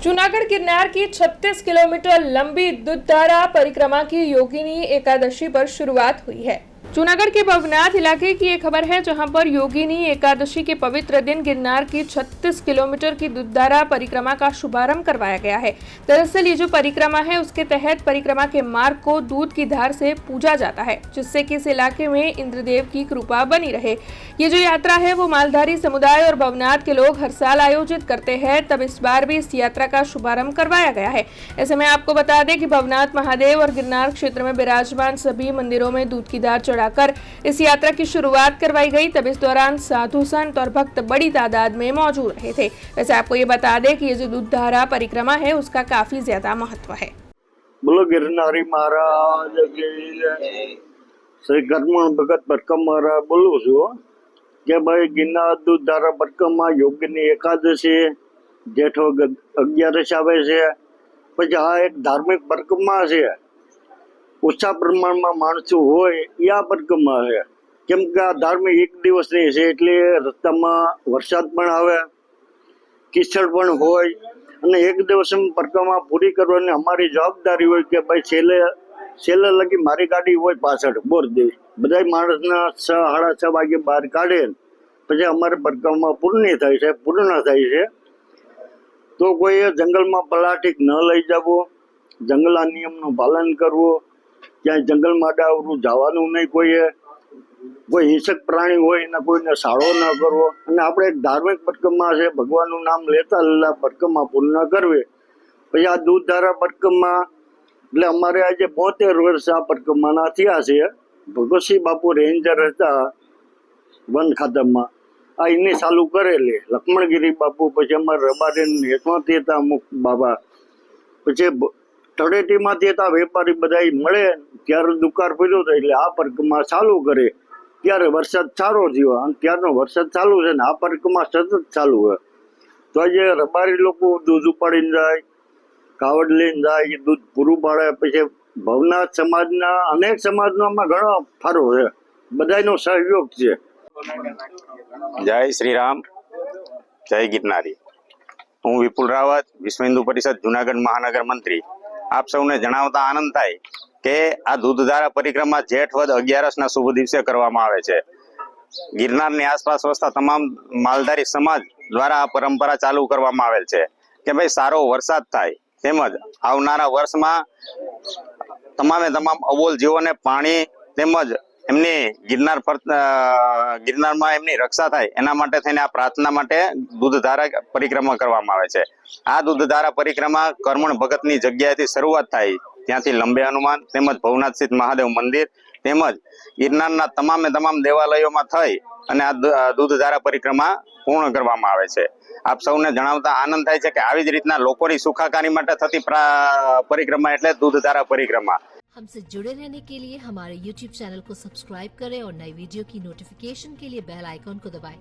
जूनागढ़ गिरनार की 36 किलोमीटर लंबी दुधधारा परिक्रमा की योगिनी एकादशी पर शुरुआत हुई है। जूनागढ़ के भवनाथ इलाके की ये खबर है, जहां पर योगिनी एकादशी के पवित्र दिन गिरनार की 36 किलोमीटर की दुधधारा परिक्रमा का शुभारंभ करवाया गया है। दरअसल ये जो परिक्रमा है, उसके तहत परिक्रमा के मार्ग को दूध की धार से पूजा जाता है, जिससे कि इस इलाके में इंद्रदेव की कृपा बनी रहे। ये जो यात्रा है वो मालधारी समुदाय और भवनाथ के लोग हर साल आयोजित करते हैं, तब इस बार भी इस यात्रा का शुभारंभ करवाया गया है। ऐसे में आपको बता दें कि भवनाथ महादेव और गिरनार क्षेत्र में विराजमान सभी मंदिरों में दूध की धार चढ़ाकर इस यात्रा की शुरुआत करवाई गई। तब इस दौरान साधु संत और भक्त बड़ी तादाद में मौजूद रहे थे। वैसे आपको ये बता दें कि ये जो दुधधारा परिक्रमा है उसका काफी ज्यादा महत्व है। बोलो गिरनारी महाराज की जय। श्री कर्मण भगत परिक्रमा बोलू છું કે ભાઈ ગિરનાર દૂધધારા પરિક્રમા યોગની એકાદશી જેઠો 11 આવે છે। પછી આ એક ધાર્મિક પરિક્રમા છે, ઓછા પ્રમાણમાં માણસો હોય એ આ પરિક્રમા છે, કેમ કે આ ધાર્મિક એક દિવસની છે એટલે રસ્તામાં વરસાદ પણ આવે, કિચડ પણ હોય અને એક દિવસમાં પરિક્રમા પૂરી કરવાની અમારી જવાબદારી હોય કે ભાઈ છેલ્લે લગી મારી ગાડી હોય પાછળ બોરદેવી બધા માણસના 6-6:30 વાગે બહાર કાઢે, પછી અમારે પરિક્રમા પૂર્ણ થાય છે। તો કોઈએ જંગલમાં પલાટીક ન લઈ જવો, જંગલના નિયમનું પાલન કરવું, ક્યાંય જંગલમાં ડાવરું જવાનું નહીં, કોઈ હિંસક પ્રાણી હોય એને કોઈને સાળો ન કરવો। અને આપણે એક ધાર્મિક પરિક્રમા છે, ભગવાનનું નામ લેતા લેતા પરિક્રમા પૂર્ણ કરવી। પછી આ દૂધધારા પરિક્રમા એટલે અમારે આજે 72 વર્ષ આ પરિક્રમાના થયા છે। ભગવતસિંહ બાપુ રેન્જર હતા વન ખાતામાં, આ એને ચાલુ કરેલી લક્ષ્મણગીરી બાપુ, પછી અમારે રબારી હેઠમાંથી હતા અમુક બાબા, પછી તળેટીમાંથી હતા વેપારી બધા મળે ત્યારે દુકાળ પડ્યો હતો એટલે આ પરિક્રમા ચાલુ કરે। ત્યારે વરસાદ સારો થયો અને ત્યારનો વરસાદ ચાલુ છે ને આ પરિક્રમા સતત ચાલુ હોય। તો આજે રબારી લોકો દૂધ ઉપાડીને જાય, કાવડ લઈને જાય, દૂધ પૂરું પાડે। પછી ભવનાથ સમાજના અનેક સમાજનો આમાં ઘણો ફાળો છે, બધાનો સહયોગ છે। જય શ્રી રામ, જય ગિરનારી। હું વિપુલ રાવત, વિશ્વ હિન્દુ પરિષદ જૂનાગઢ મહાનગર મંત્રી। આપ સૌને જણાવતા આનંદ થાય કે આ દૂધધારા પરિક્રમા જેઠ વદ 11ના શુભ દિવસે કરવામાં આવે છે। ગિરનારની આસપાસ વસતા તમામ માલધારી સમાજ દ્વારા આ પરંપરા ચાલુ કરવામાં આવેલ છે કે ભાઈ સારો વરસાદ થાય, તેમજ આવનારા વર્ષમાં તમામે તમામ અબોલ જીવોને પાણી તેમજ એમની ગિરનારમાં એમની રક્ષા થાય એના માટે થઈને આ પ્રાર્થના માટે દૂધધારા પરિક્રમા કરવામાં આવે છે। આ દૂધધારા પરિક્રમા કર્મણ ભગતની જગ્યાએથી શરૂઆત થાય, ત્યાંથી લંબે હનુમાન તેમજ ભવનાથ સ્થિત મહાદેવ મંદિર તેમજ ગિરનારના તમામે તમામ દેવાલયોમાં થઈ અને આ દૂધધારા પરિક્રમા પૂર્ણ કરવામાં આવે છે। આપ સૌને જણાવતા આનંદ થાય છે કે આવી જ રીતના લોકોની સુખાકારી માટે થતી પરિક્રમા એટલે દૂધધારા परिक्रमा। हमसे जुड़े रहने के लिए हमारे YouTube चैनल को सब्सक्राइब करें और नई वीडियो की नोटिफिकेशन के लिए बेल आइकॉन को दबाएं।